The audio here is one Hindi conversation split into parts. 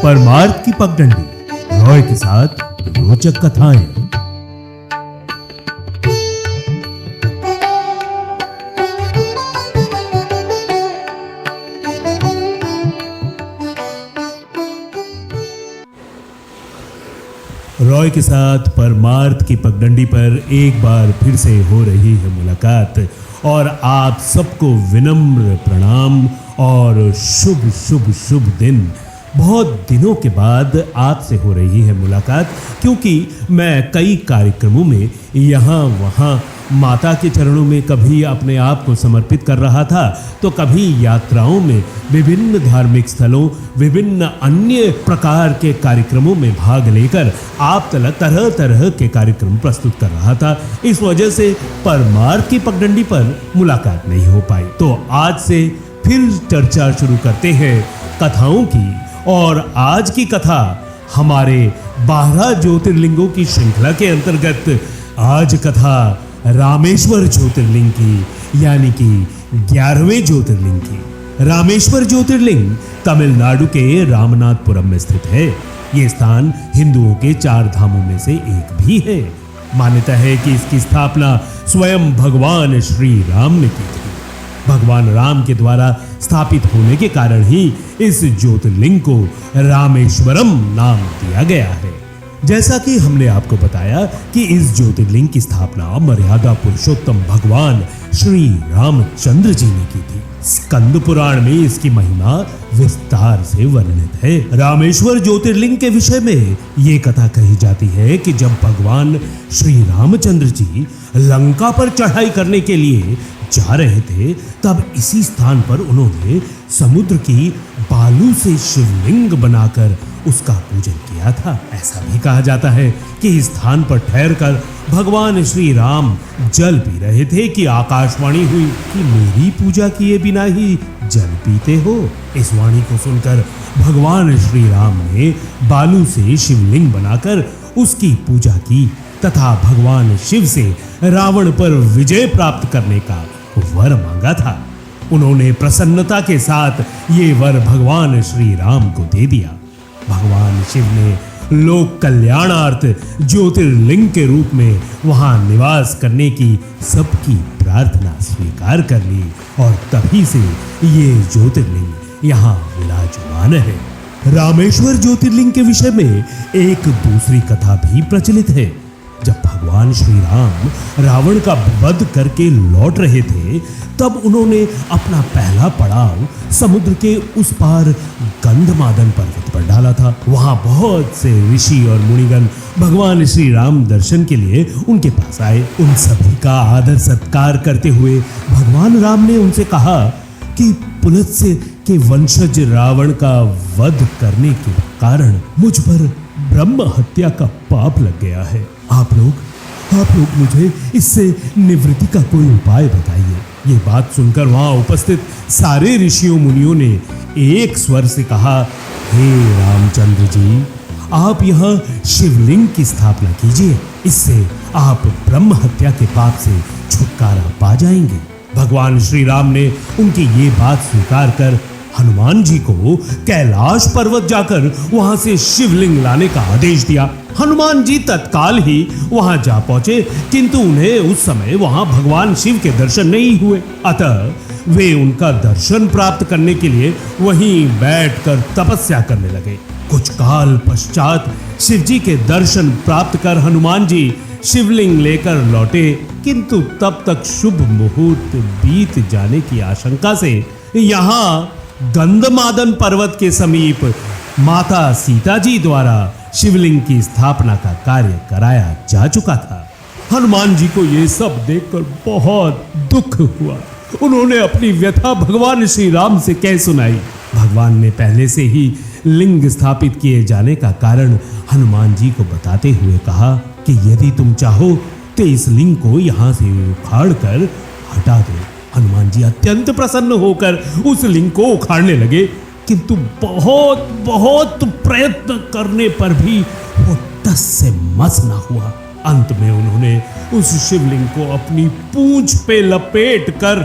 परमार्थ की पगडंडी रॉय के साथ रोचक कथाएं। रॉय के साथ परमार्थ की पगडंडी पर एक बार फिर से हो रही है मुलाकात और आप सबको विनम्र प्रणाम और शुभ शुभ शुभ दिन। बहुत दिनों के बाद आपसे हो रही है मुलाकात, क्योंकि मैं कई कार्यक्रमों में यहाँ वहाँ माता के चरणों में कभी अपने आप को समर्पित कर रहा था, तो कभी यात्राओं में विभिन्न धार्मिक स्थलों, विभिन्न अन्य प्रकार के कार्यक्रमों में भाग लेकर आप तक तरह तरह के कार्यक्रम प्रस्तुत कर रहा था। इस वजह से परमार्थ की पगडंडी पर मुलाकात नहीं हो पाई। तो आज से फिर चर्चा शुरू करते हैं कथाओं की, और आज की कथा हमारे 12 ज्योतिर्लिंगों की श्रृंखला के अंतर्गत आज कथा रामेश्वर ज्योतिर्लिंग की, यानी कि 11वें ज्योतिर्लिंग की। रामेश्वर ज्योतिर्लिंग तमिलनाडु के रामनाथपुरम में स्थित है। ये स्थान हिंदुओं के 4 धामों में से एक भी है। मान्यता है कि इसकी स्थापना स्वयं भगवान श्री राम ने की थी। भगवान राम के द्वारा स्थापित होने के कारण ही इस ज्योतिर्लिंग को रामेश्वरम नाम दिया गया है। जैसा कि हमने आपको बताया कि इस ज्योतिर्लिंग की स्थापना मर्यादा पुरुषोत्तम भगवान श्री रामचंद्र जी ने की थी। स्कंद पुराण में इसकी महिमा विस्तार से वर्णित है। रामेश्वर ज्योतिर्लिंग के विषय में ये कथा कही जाती है कि जब भगवान श्री रामचंद्र जी लंका पर चढ़ाई करने के लिए जा रहे थे, तब इसी स्थान पर उन्होंने समुद्र की बालू से शिवलिंग बनाकर उसका पूजन किया था। ऐसा भी कहा जाता है कि इस स्थान पर ठहरकर भगवान श्री राम जल पी रहे थे कि आकाशवाणी हुई कि मेरी पूजा किए बिना ही जल पीते हो। इस वाणी को सुनकर भगवान श्री राम ने बालू से शिवलिंग बनाकर उसकी पूजा की तथा भगवान शिव से रावण पर विजय प्राप्त करने का वर मांगा था। उन्होंने प्रसन्नता के साथ ये वर भगवान श्री राम को दे दिया। भगवान शिव ने लोक कल्याणार्थ ज्योतिर्लिंग के रूप में वहां निवास करने की सबकी प्रार्थना स्वीकार कर ली और तभी से ये ज्योतिर्लिंग यहाँ विराजमान है। रामेश्वर ज्योतिर्लिंग के विषय में एक दूसरी कथा भी प्रचलित है। जब भगवान श्री राम रावण का वध करके लौट रहे थे, तब उन्होंने अपना पहला पड़ाव समुद्र के उस पार गंधमादन पर्वत पर डाला था। वहां बहुत से ऋषि और मुनिगण भगवान श्री राम दर्शन के लिए उनके पास आए। उन सभी का आदर सत्कार करते हुए भगवान राम ने उनसे कहा कि पुलत्स्य के वंशज रावण का वध करने के कारण मुझ पर ब्रह्म हत्या का पाप लग गया है। आप लोग मुझे इससे निवृत्ति का कोई उपाय बताइए। ये बात सुनकर वहां उपस्थित सारे ऋषियों मुनियों ने एक स्वर से कहा, हे रामचंद्र जी, आप यहाँ शिवलिंग की स्थापना कीजिए। इससे आप ब्रह्म हत्या के पाप से छुटकारा पा जाएंगे। भगवान श्री राम ने उनकी ये बात स्वीकार कर हनुमान जी को कैलाश पर्वत जाकर वहां से शिवलिंग लाने का आदेश दिया। हनुमान जी तत्काल ही वहां जा पहुंचे, किंतु उन्हें उस समय वहां भगवान शिव के दर्शन नहीं हुए। अतः वे उनका दर्शन प्राप्त करने के लिए वहीं बैठकर तपस्या करने लगे। कुछ काल पश्चात शिव जी के दर्शन प्राप्त कर हनुमान जी शिवलिंग लेकर लौटे, किंतु तब तक शुभ मुहूर्त बीत जाने की आशंका से यहाँ गंधमादन पर्वत के समीप माता सीता जी द्वारा शिवलिंग की स्थापना का कार्य कराया जा चुका था। हनुमान जी को यह सब देखकर बहुत दुख हुआ। उन्होंने अपनी व्यथा भगवान श्री राम से कह सुनाई। भगवान ने पहले से ही लिंग स्थापित किए जाने का कारण हनुमान जी को बताते हुए कहा कि यदि तुम चाहो तो इस लिंग को यहाँ से उखाड़ कर हटा दो। हनुमान जी अत्यंत प्रसन्न होकर उस लिंग को उखाड़ने लगे, किंतु बहुत बहुत प्रयत्न करने पर भी वो टस से मस ना हुआ। अंत में उन्होंने उस शिवलिंग को अपनी पूंछ पे लपेट कर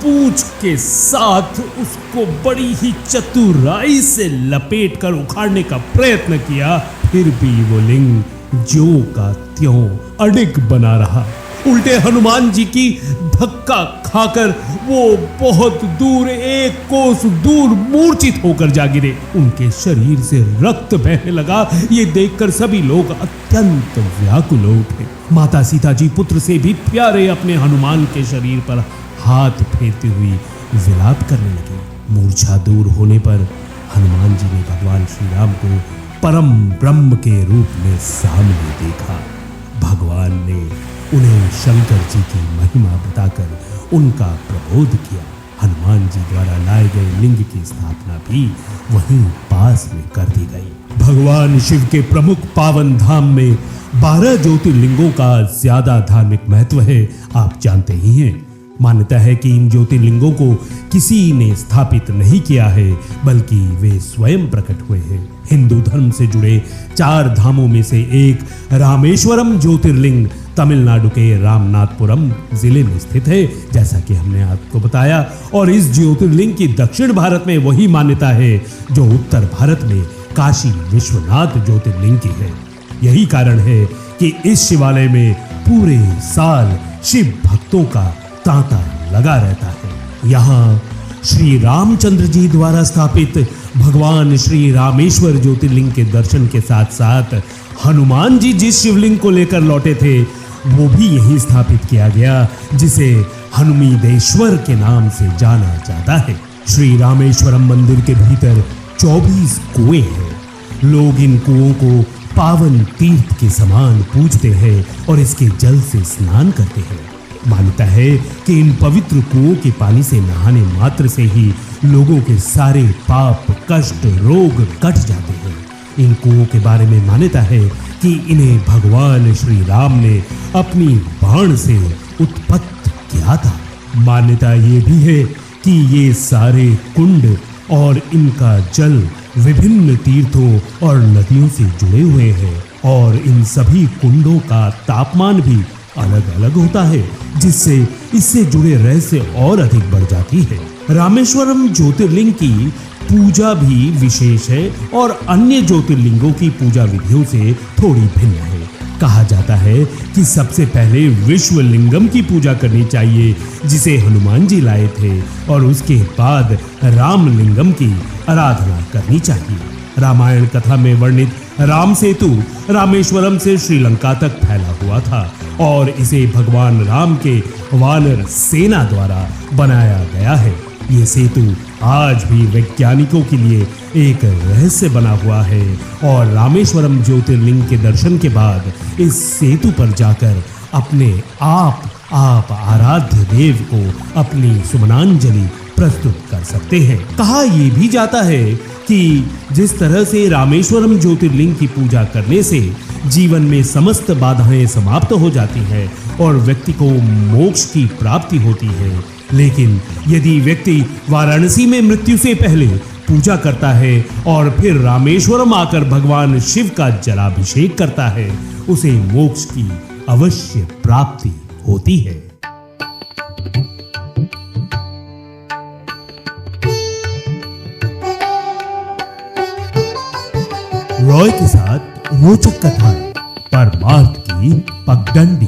पूंछ के साथ उसको बड़ी ही चतुराई से लपेटकर उखाड़ने का प्रयत्न किया, फिर भी वो लिंग ज्यों का त्यों अडिग बना रहा। उल्टे हनुमान जी की धक्का खाकर वो बहुत दूर, एक कोस दूर मूर्छित होकर जा गिरे। उनके शरीर से रक्त बहने लगा। ये देखकर सभी लोग अत्यंत व्याकुल हो उठे। माता सीता जी पुत्र से भी प्यारे अपने हनुमान के शरीर पर हाथ फेरती हुई विलाप करने लगी। मूर्छा दूर होने पर हनुमान जी ने भगवान श्री राम को परम ब्रह्म के रूप में सामने देखा। भगवान ने उन्हें शंकर जी की महिमा बताकर उनका प्रबोध किया। हनुमान जी द्वारा लाए गए लिंग की स्थापना भी वहीं पास में कर दी गई। भगवान शिव के प्रमुख पावन धाम में 12 ज्योतिर्लिंगों का ज्यादा धार्मिक महत्व है, आप जानते ही हैं। मान्यता है कि इन ज्योतिर्लिंगों को किसी ने स्थापित नहीं किया है, बल्कि वे स्वयं प्रकट हुए हैं। हिंदू धर्म से जुड़े 4 धामों में से एक रामेश्वरम ज्योतिर्लिंग तमिलनाडु के रामनाथपुरम जिले में स्थित है, जैसा कि हमने आपको बताया। और इस ज्योतिर्लिंग की दक्षिण भारत में वही मान्यता है जो उत्तर भारत में काशी विश्वनाथ ज्योतिर्लिंग की है। यही कारण है कि इस शिवालय में पूरे साल शिव भक्तों का तांता लगा रहता है। यहाँ श्री रामचंद्र जी द्वारा स्थापित भगवान श्री रामेश्वर ज्योतिर्लिंग के दर्शन के साथ साथ हनुमान जी जिस शिवलिंग को लेकर लौटे थे वो भी यहीं स्थापित किया गया, जिसे हनुमीदेश्वर के नाम से जाना जाता है। श्री रामेश्वरम मंदिर के भीतर 24 कुएं हैं। लोग इन कुओं को पावन तीर्थ के समान पूजते हैं और इसके जल से स्नान करते हैं। मान्यता है कि इन पवित्र कुओं के पानी से नहाने मात्र से ही लोगों के सारे पाप, कष्ट, रोग कट जाते हैं। इन कुओं के बारे में मान्यता है कि इन्हें भगवान श्री राम ने अपनी बाण से उत्पत्त किया था। मान्यता ये भी है कि ये सारे कुंड और इनका जल विभिन्न तीर्थों और नदियों से जुड़े हुए हैं और इन सभी कुंडों का तापमान भी अलग अलग होता है, जिससे इससे जुड़े रहस्य और अधिक बढ़ जाती है। रामेश्वरम ज्योतिर्लिंग की पूजा भी विशेष है और अन्य ज्योतिर्लिंगों की पूजा विधियों से थोड़ी भिन्न है। कहा जाता है कि सबसे पहले विश्वलिंगम की पूजा करनी चाहिए, जिसे हनुमान जी लाए थे, और उसके बाद रामलिंगम की आराधना करनी चाहिए। रामायण कथा में वर्णित राम सेतु रामेश्वरम से श्रीलंका तक फैला हुआ था और इसे भगवान राम के वानर सेना द्वारा बनाया गया है। ये सेतु आज भी वैज्ञानिकों के लिए एक रहस्य बना हुआ है और रामेश्वरम ज्योतिर्लिंग के दर्शन के बाद इस सेतु पर जाकर अपने आप आराध्य देव को अपनी सुमनांजलि प्रस्तुत कर सकते हैं। कहा यह भी जाता है कि जिस तरह से रामेश्वरम ज्योतिर्लिंग की पूजा करने से जीवन में समस्त बाधाएं समाप्त हो जाती हैं और व्यक्ति को मोक्ष की प्राप्ति होती है, लेकिन यदि व्यक्ति वाराणसी में मृत्यु से पहले पूजा करता है और फिर रामेश्वरम आकर भगवान शिव का जलाभिषेक करता है, उसे मोक्ष की अवश्य प्राप्ति होती है। रॉय के साथ रोचक कथाएं, परमार्थ की पगडंडी।